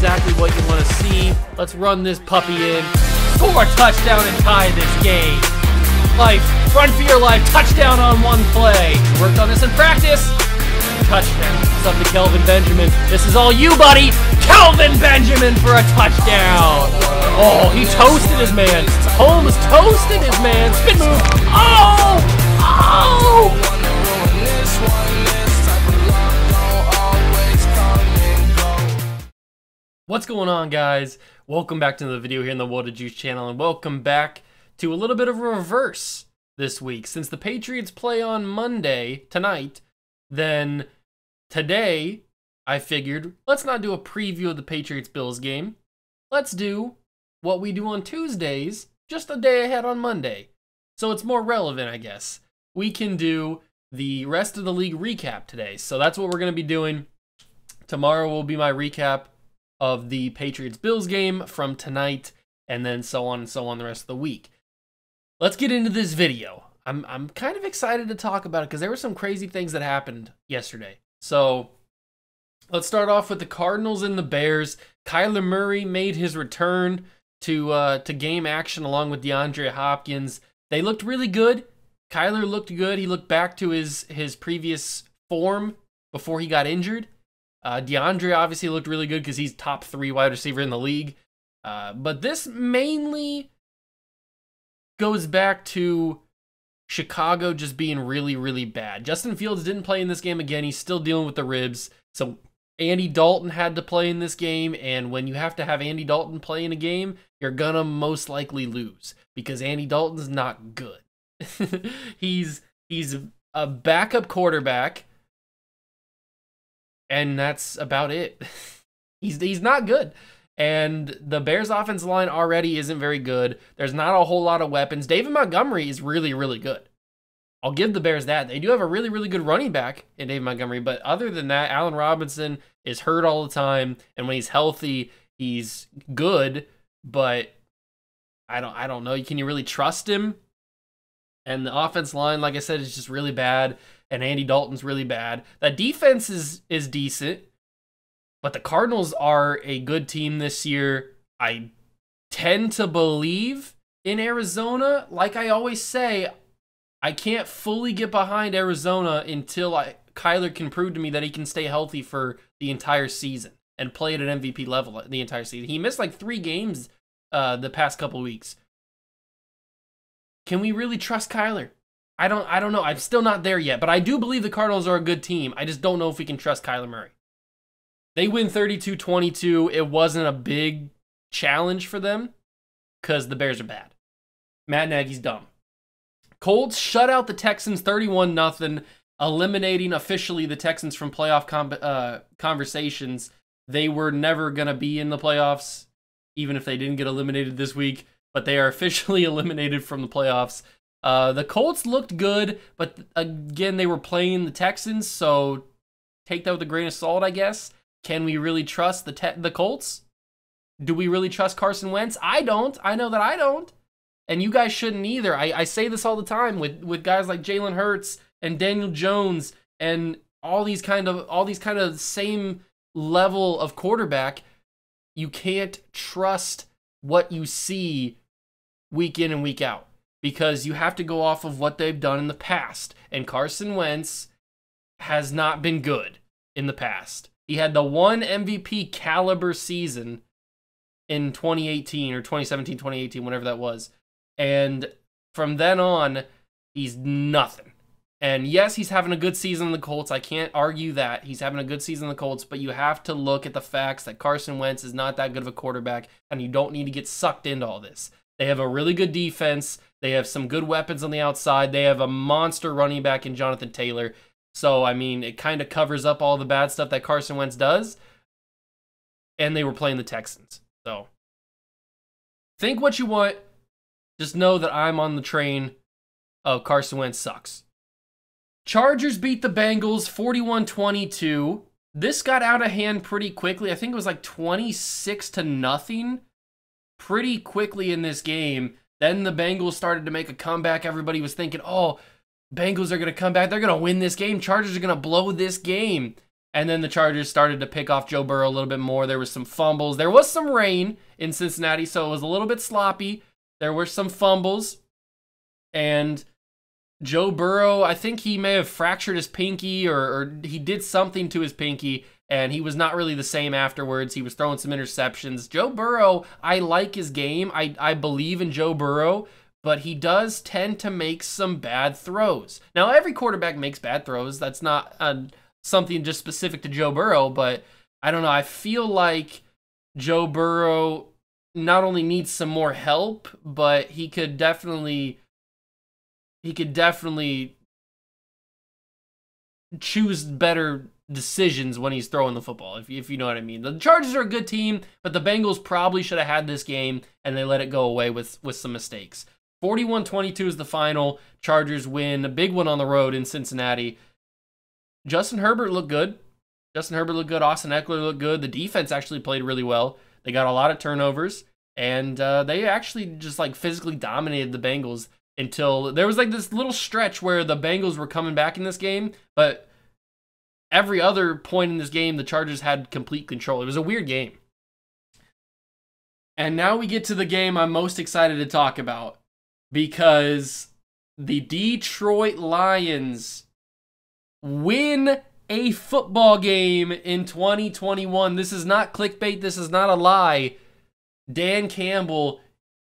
exactly what you want to see. Let's run this puppy in. Score a touchdown and tie this game. Life, run for your life, touchdown on one play. Worked on this in practice. Touchdown. It's up to Kelvin Benjamin. This is all you, buddy. Kelvin Benjamin for a touchdown. Oh, he toasted his man. Holmes toasted his man. Spin move. Oh! Oh! What's going on, guys? Welcome back to the video here in the What a Juice channel, and welcome back to a little bit of a reverse this week. Since the Patriots play on Monday, tonight, then today I figured let's not do a preview of the Patriots-Bills game. Let's do what we do on Tuesdays, just a day ahead on Monday. So it's more relevant, I guess. We can do the rest of the league recap today. So that's what we're going to be doing. Tomorrow will be my recap of the Patriots-Bills game from tonight, and then so on and so on the rest of the week. Let's get into this video. I'm kind of excited to talk about it because there were some crazy things that happened yesterday. So let's start off with the Cardinals and the Bears. Kyler Murray made his return to game action along with DeAndre Hopkins. They looked really good. Kyler looked good. He looked back to his previous form before he got injured. DeAndre obviously looked really good because he's top 3 wide receiver in the league. But this mainly goes back to Chicago just being really, really bad. Justin Fields didn't play in this game again. He's still dealing with the ribs. So Andy Dalton had to play in this game. And when you have to have Andy Dalton play in a game, you're going to most likely lose because Andy Dalton's not good. He's a backup quarterback. And that's about it. He's not good. And the Bears' offensive line already isn't very good. There's not a whole lot of weapons. David Montgomery is really, really good. I'll give the Bears that. They do have a really, really good running back in David Montgomery. But other than that, Allen Robinson is hurt all the time. And when he's healthy, he's good. But I don't know. Can you really trust him? And the offense line, like I said, is just really bad. And Andy Dalton's really bad. The defense is decent, but the Cardinals are a good team this year. I tend to believe in Arizona. Like I always say, I can't fully get behind Arizona until Kyler can prove to me that he can stay healthy for the entire season and play at an MVP level the entire season. He missed like 3 games the past couple weeks. Can we really trust Kyler? I don't know. I'm still not there yet, but I do believe the Cardinals are a good team. I just don't know if we can trust Kyler Murray. They win 32-22. It wasn't a big challenge for them because the Bears are bad. Matt Nagy's dumb. Colts shut out the Texans 31-0, eliminating officially the Texans from playoff conversations. They were never going to be in the playoffs, even if they didn't get eliminated this week, but they are officially eliminated from the playoffs. The Colts looked good, but again, they were playing the Texans, so take that with a grain of salt, I guess. Can we really trust the Colts? Do we really trust Carson Wentz? I don't. I know that I don't. And you guys shouldn't either. I say this all the time with guys like Jalen Hurts and Daniel Jones and all these kind of same level of quarterback. You can't trust what you see week in and week out, because you have to go off of what they've done in the past. And Carson Wentz has not been good in the past. He had the one MVP caliber season in 2018 or 2017, 2018, whatever that was. And from then on, he's nothing. And yes, he's having a good season in the Colts. I can't argue that. He's having a good season in the Colts, but you have to look at the facts that Carson Wentz is not that good of a quarterback, and you don't need to get sucked into all this. They have a really good defense. They have some good weapons on the outside. They have a monster running back in Jonathan Taylor. So, I mean, it kind of covers up all the bad stuff that Carson Wentz does. And they were playing the Texans. So, think what you want. Just know that I'm on the train of Carson Wentz sucks. Chargers beat the Bengals 41-22. This got out of hand pretty quickly. I think it was like 26-0 pretty quickly in this game. Then the Bengals started to make a comeback. Everybody was thinking, oh, Bengals are going to come back. They're going to win this game. Chargers are going to blow this game. And then the Chargers started to pick off Joe Burrow a little bit more. There was some fumbles. There was some rain in Cincinnati, so it was a little bit sloppy. There were some fumbles. And Joe Burrow, I think he may have fractured his pinky or he did something to his pinky, and he was not really the same afterwards. He was throwing some interceptions. Joe Burrow, I like his game. I believe in Joe Burrow, but he does tend to make some bad throws. Now, every quarterback makes bad throws. That's not something just specific to Joe Burrow, but I don't know. I feel like Joe Burrow not only needs some more help, but he could definitely choose better decisions when he's throwing the football, if you know what I mean. The Chargers are a good team, but the Bengals probably should have had this game, and they let it go away with some mistakes. 41-22 is the final. Chargers win. A big one on the road in Cincinnati. Justin Herbert looked good. Austin Eckler looked good. The defense actually played really well. They got a lot of turnovers, and they actually just like physically dominated the Bengals until there was like this little stretch where the Bengals were coming back in this game, but every other point in this game, the Chargers had complete control. It was a weird game. And now we get to the game I'm most excited to talk about, because the Detroit Lions win a football game in 2021. This is not clickbait. This is not a lie. Dan Campbell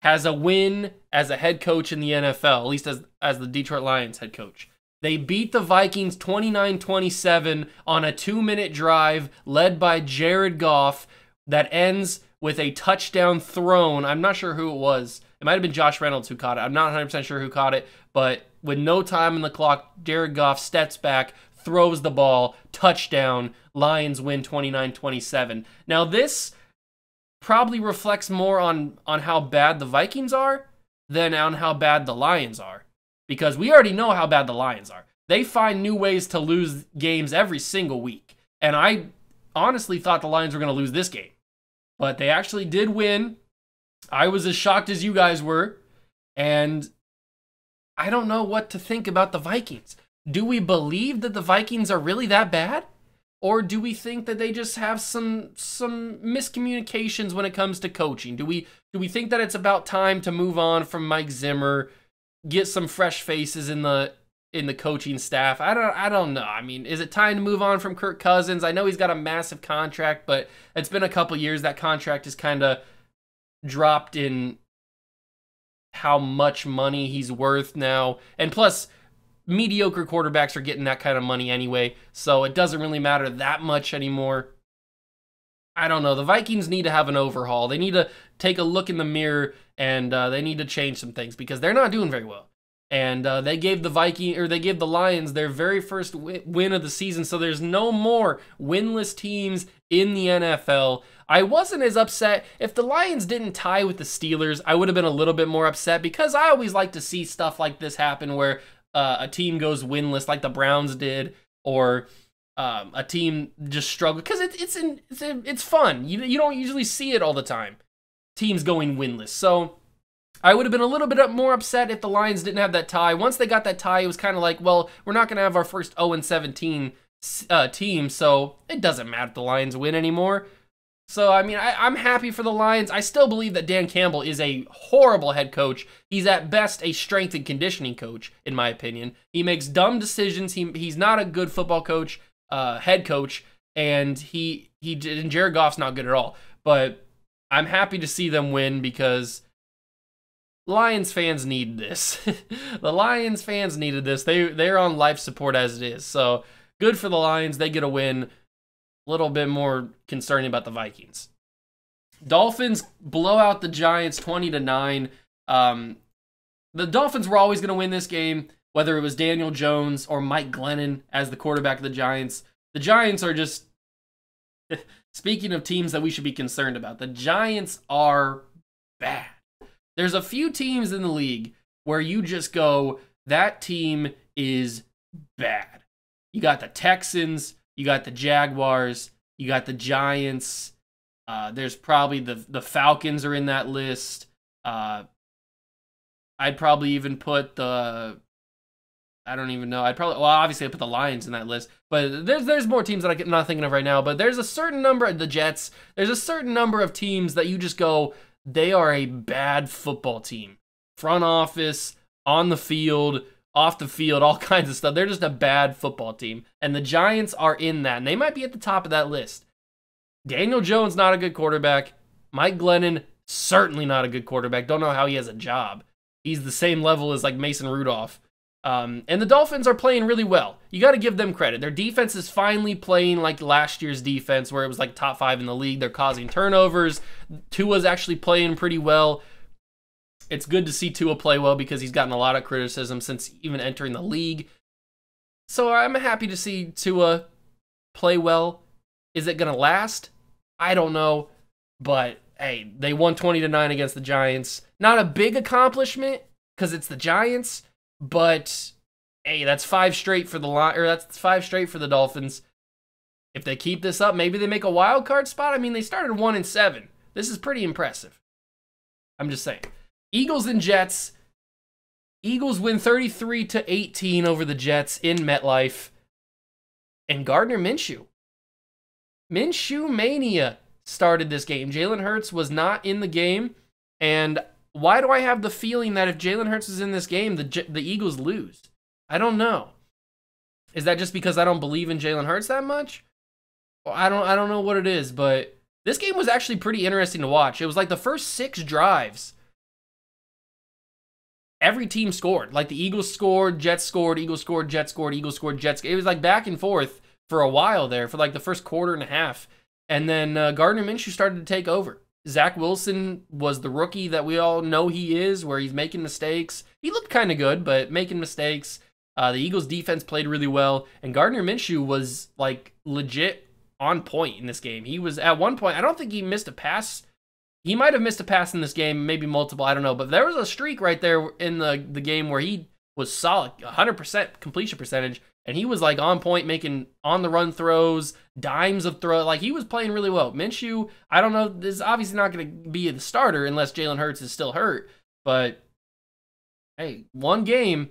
has a win as a head coach in the NFL, at least as the Detroit Lions head coach. They beat the Vikings 29-27 on a 2-minute drive led by Jared Goff that ends with a touchdown thrown. I'm not sure who it was. It might have been Josh Reynolds who caught it. I'm not 100% sure who caught it, but with no time on the clock, Jared Goff steps back, throws the ball, touchdown, Lions win 29-27. Now this probably reflects more on how bad the Vikings are than on how bad the Lions are, because we already know how bad the Lions are. They find new ways to lose games every single week, and I honestly thought the Lions were going to lose this game, but they actually did win. I was as shocked as you guys were, and I don't know what to think about the Vikings. Do we believe that the Vikings are really that bad? Or do we think that they just have some miscommunications when it comes to coaching? Do we think that it's about time to move on from Mike Zimmer, get some fresh faces in the coaching staff? I don't know. I mean, is it time to move on from Kirk Cousins? I know he's got a massive contract, but it's been a couple years. That contract is kind of dropped in how much money he's worth now. And plus, mediocre quarterbacks are getting that kind of money anyway, so it doesn't really matter that much anymore. I don't know. The Vikings need to have an overhaul. They need to take a look in the mirror, and they need to change some things because they're not doing very well. And they gave the Lions their very first win of the season, so there's no more winless teams in the NFL. I wasn't as upset. If the Lions didn't tie with the Steelers, I would have been a little bit more upset, because I always like to see stuff like this happen where a team goes winless like the Browns did, or a team just struggles, because it's fun. You don't usually see it all the time, teams going winless. So I would have been a little bit more upset if the Lions didn't have that tie. Once they got that tie, it was kind of like, well, we're not going to have our first 0-17 team, so it doesn't matter if the Lions win anymore. So, I mean, I'm happy for the Lions. I still believe that Dan Campbell is a horrible head coach. He's at best a strength and conditioning coach, in my opinion. He makes dumb decisions. He's not a good football coach, head coach, and and Jared Goff's not good at all. But I'm happy to see them win, because Lions fans need this. The Lions fans needed this. They're on life support as it is. So good for the Lions. They get a win. Little bit more concerning about the Vikings. Dolphins blow out the Giants 20-9. The Dolphins were always going to win this game, whether it was Daniel Jones or Mike Glennon as the quarterback of the Giants. The Giants are just, speaking of teams that we should be concerned about, the Giants are bad. There's a few teams in the league where you just go, that team is bad. You got the Texans, you got the Jaguars, you got the Giants. There's probably the Falcons are in that list. I'd probably even put the I don't even know. Obviously I put the Lions in that list, but there's more teams that I'm not thinking of right now, but there's a certain number, the Jets, there's a certain number of teams that you just go, they are a bad football team. Front office, on the field, off the field, all kinds of stuff. They're just a bad football team, and the Giants are in that, and they might be at the top of that list. Daniel Jones, not a good quarterback. Mike Glennon, certainly not a good quarterback. Don't know how he has a job. He's the same level as like Mason Rudolph. And the Dolphins are playing really well. You got to give them credit. Their defense is finally playing like last year's defense where it was like top 5 in the league. They're causing turnovers. Tua's actually playing pretty well. It's good to see Tua play well because he's gotten a lot of criticism since even entering the league. So I'm happy to see Tua play well. Is it going to last? I don't know. But, hey, they won 20-9 against the Giants. Not a big accomplishment because it's the Giants. But hey, that's 5 straight for that's 5 straight for the Dolphins. If they keep this up, maybe they make a wild card spot. I mean, they started 1-7. This is pretty impressive. I'm just saying. Eagles and Jets. Eagles win 33-18 over the Jets in MetLife. And Gardner Minshew mania started this game. Jalen Hurts was not in the game, and why do I have the feeling that if Jalen Hurts is in this game, the Eagles lose? I don't know. Is that just because I don't believe in Jalen Hurts that much? Well, I don't know what it is, but this game was actually pretty interesting to watch. It was like the first 6 drives, every team scored. Like the Eagles scored, Jets scored, Eagles scored, Jets scored, Eagles scored, Jets. It was like back and forth for a while there, for like the first quarter and a half. And then Gardner Minshew started to take over. Zach Wilson was the rookie that we all know he is, where he's making mistakes. He looked kind of good, but making mistakes. The Eagles defense played really well, and Gardner Minshew was like legit on point in this game. He was at one point, I don't think he missed a pass. He might have missed a pass in this game, maybe multiple, I don't know. But there was a streak right there in the game where he was solid, 100% completion percentage. And he was like on point, making on-the-run throws, dimes of throw. Like he was playing really well. Minshew, I don't know, this is obviously not going to be the starter unless Jalen Hurts is still hurt. But hey, one game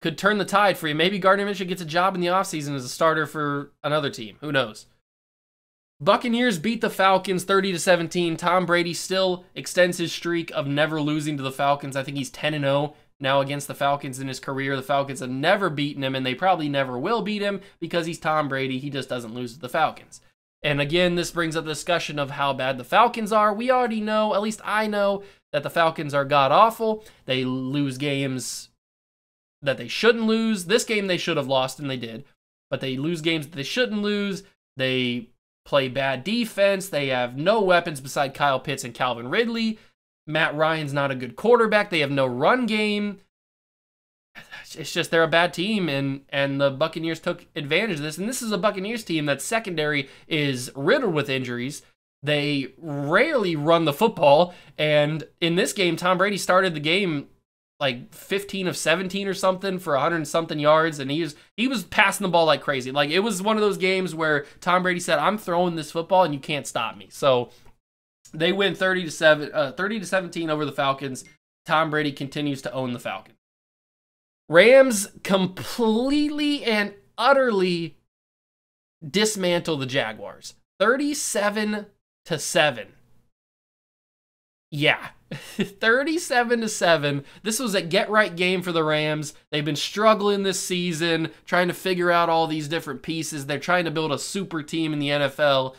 could turn the tide for you. Maybe Gardner Minshew gets a job in the offseason as a starter for another team. Who knows? Buccaneers beat the Falcons 30-17. Tom Brady still extends his streak of never losing to the Falcons. I think he's 10-0. Now against the Falcons in his career. The Falcons have never beaten him, and they probably never will beat him because he's Tom Brady. He just doesn't lose to the Falcons. And again, this brings up the discussion of how bad the Falcons are. We already know, at least I know, that the Falcons are god-awful. They lose games that they shouldn't lose. This game they should have lost, and they did. But they lose games that they shouldn't lose. They play bad defense. They have no weapons beside Kyle Pitts and Calvin Ridley. Matt Ryan's not a good quarterback. They have no run game. It's just they're a bad team, and the Buccaneers took advantage of this. And this is a Buccaneers team that secondary is riddled with injuries. They rarely run the football, and in this game, Tom Brady started the game like 15 of 17 or something for 100-something yards, and he was passing the ball like crazy. Like it was one of those games where Tom Brady said, "I'm throwing this football, and you can't stop me." So they win 30-17 over the Falcons. Tom Brady continues to own the Falcons. Rams completely and utterly dismantle the Jaguars. 37-7. Yeah. 37-7. This was a get-right game for the Rams. They've been struggling this season, trying to figure out all these different pieces. They're trying to build a super team in the NFL.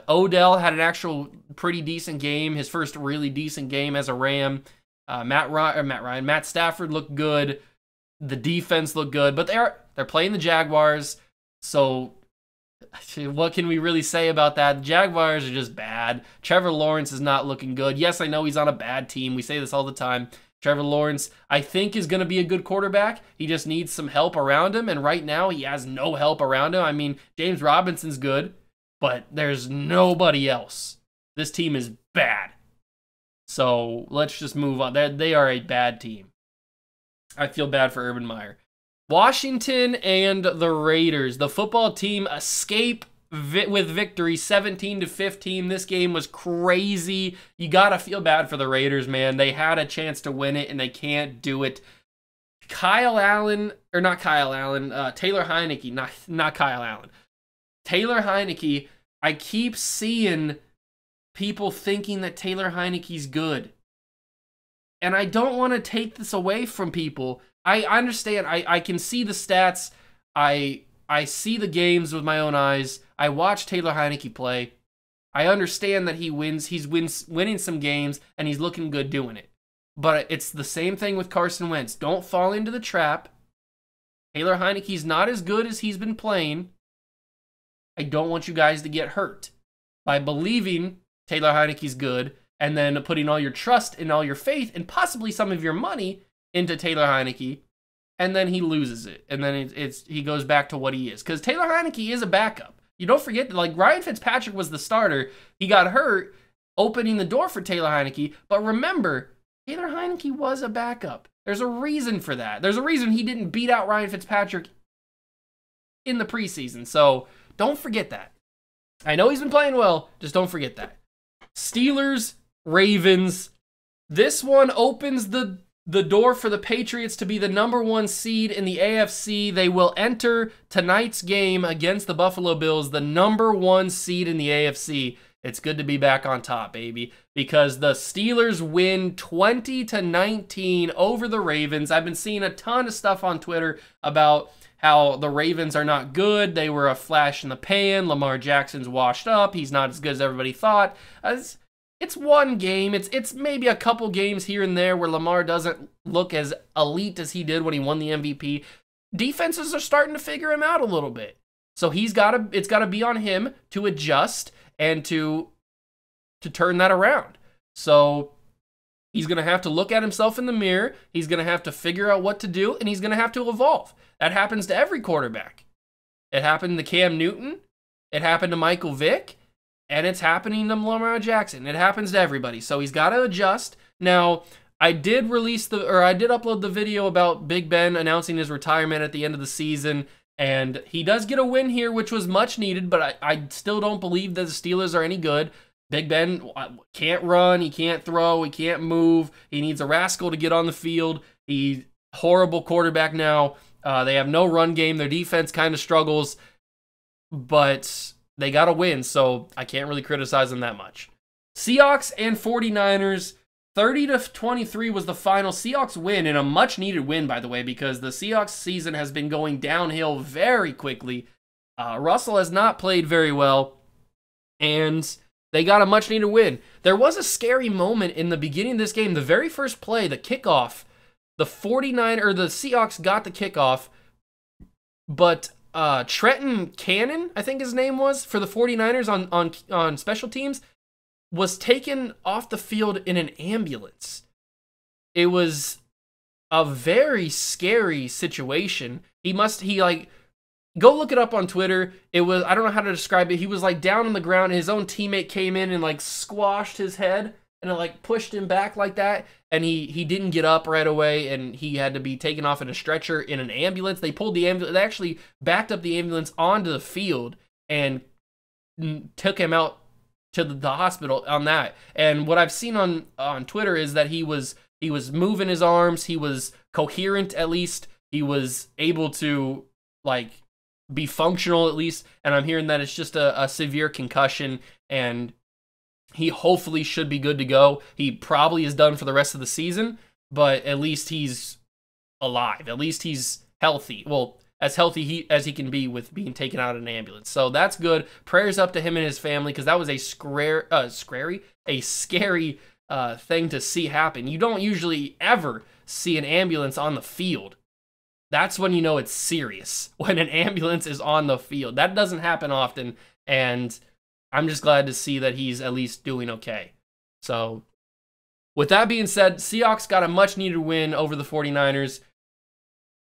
Odell had an actual pretty decent game, his first really decent game as a Ram. Matt Stafford looked good. The defense looked good, but they're playing the Jaguars. So what can we really say about that? The Jaguars are just bad. Trevor Lawrence is not looking good. Yes, I know he's on a bad team. We say this all the time. Trevor Lawrence, I think, is going to be a good quarterback. He just needs some help around him, and right now he has no help around him. I mean, James Robinson's good, but there's nobody else. This team is bad. So let's just move on. They are a bad team. I feel bad for Urban Meyer. Washington and the Raiders. The football team escape with victory 17-15. This game was crazy. You got to feel bad for the Raiders, man. They had a chance to win it, and they can't do it. Kyle Allen, or not Kyle Allen, Taylor Heineke, not Kyle Allen. Taylor Heineke, I keep seeing people thinking that Taylor Heineke's good. And I don't want to take this away from people. I understand. I can see the stats. I see the games with my own eyes. I watch Taylor Heineke play. I understand that he wins. He's winning some games, and he's looking good doing it. But it's the same thing with Carson Wentz. Don't fall into the trap. Taylor Heineke's not as good as he's been playing. I don't want you guys to get hurt by believing Taylor Heineke's good and then putting all your trust and all your faith and possibly some of your money into Taylor Heineke, and then he loses it. And then he goes back to what he is. Because Taylor Heineke is a backup. You don't forget that, like, Ryan Fitzpatrick was the starter. He got hurt, opening the door for Taylor Heineke. But remember, Taylor Heineke was a backup. There's a reason for that. There's a reason he didn't beat out Ryan Fitzpatrick in the preseason. So don't forget that. I know he's been playing well. Just don't forget that. Steelers, Ravens. This one opens the door for the Patriots to be the #1 seed in the AFC. They will enter tonight's game against the Buffalo Bills, the #1 seed in the AFC. It's good to be back on top, baby, because the Steelers win 20-19 over the Ravens. I've been seeing a ton of stuff on Twitter about how the Ravens are not good. They were a flash in the pan. Lamar Jackson's washed up. He's not as good as everybody thought. It's one game. It's maybe a couple games here and there where Lamar doesn't look as elite as he did when he won the MVP. Defenses are starting to figure him out a little bit. So it's got to be on him to adjust and to turn that around. So he's going to have to look at himself in the mirror. He's going to have to figure out what to do, and he's going to have to evolve. That happens to every quarterback. It happened to Cam Newton. It happened to Michael Vick. And it's happening to Lamar Jackson. It happens to everybody. So he's got to adjust. Now, I did upload the video about Big Ben announcing his retirement at the end of the season. And he does get a win here, which was much needed. But I still don't believe that the Steelers are any good. Big Ben can't run. He can't throw. He can't move. He needs a rascal to get on the field. He's a horrible quarterback now. They have no run game. Their defense kind of struggles. But they got to win, so I can't really criticize them that much. Seahawks and 49ers, 30-23 was the final. Seahawks win, and a much-needed win, by the way, because the Seahawks season has been going downhill very quickly. Russell has not played very well, and they got a much-needed win. There was a scary moment in the beginning of this game. The very first play, the kickoff, the Seahawks got the kickoff, but Trenton Cannon, I think his name was, for the 49ers on special teams, was taken off the field in an ambulance. It was a very scary situation. Go look it up on Twitter. I don't know how to describe it. He was like down on the ground, and his own teammate came in and like squashed his head and it like pushed him back like that. And he didn't get up right away, and he had to be taken off in a stretcher in an ambulance. They pulled the ambulance. They actually backed up the ambulance onto the field and took him out to the hospital on that. And what I've seen on Twitter is that he was moving his arms. He was coherent, at least. He was able to like be functional, at least. And I'm hearing that it's just a severe concussion, and he hopefully should be good to go. He probably is done for the rest of the season, but at least he's alive. At least he's healthy. Well, as healthy as he can be with being taken out in an ambulance. So that's good. Prayers up to him and his family, because that was a scary thing to see happen. You don't usually ever see an ambulance on the field. That's when you know it's serious, when an ambulance is on the field. That doesn't happen often, and I'm just glad to see that he's at least doing okay. So, with that being said, Seahawks got a much-needed win over the 49ers.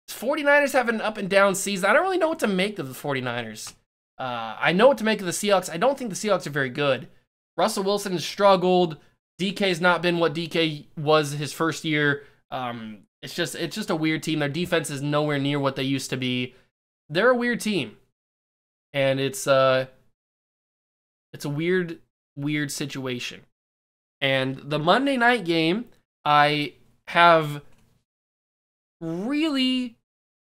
49ers have an up-and-down season. I don't really know what to make of the 49ers. I know what to make of the Seahawks. I don't think the Seahawks are very good. Russell Wilson has struggled. DK's not been what DK was his first year. It's just a weird team. Their defense is nowhere near what they used to be. They're a weird team. And it's a weird situation. And the Monday night game, I have really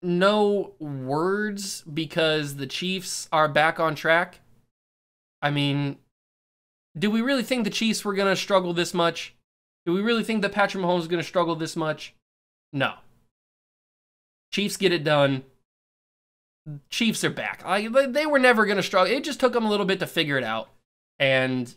no words because the Chiefs are back on track. I mean, do we really think the Chiefs were going to struggle this much? Do we really think that Patrick Mahomes is going to struggle this much? No. Chiefs get it done. Chiefs are back. They were never going to struggle. It just took them a little bit to figure it out. And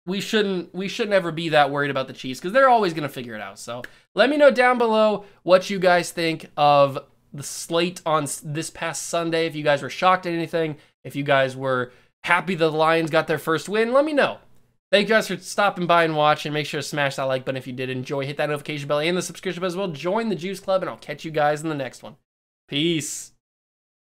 we shouldn't ever be that worried about the Chiefs because they're always going to figure it out. So let me know down below what you guys think of the slate on this past Sunday. If you guys were shocked at anything, if you guys were happy the Lions got their first win, let me know. Thank you guys for stopping by and watching. Make sure to smash that like button if you did enjoy. Hit that notification bell and the subscription bell as well. Join the Juice Club, and I'll catch you guys in the next one. Peace.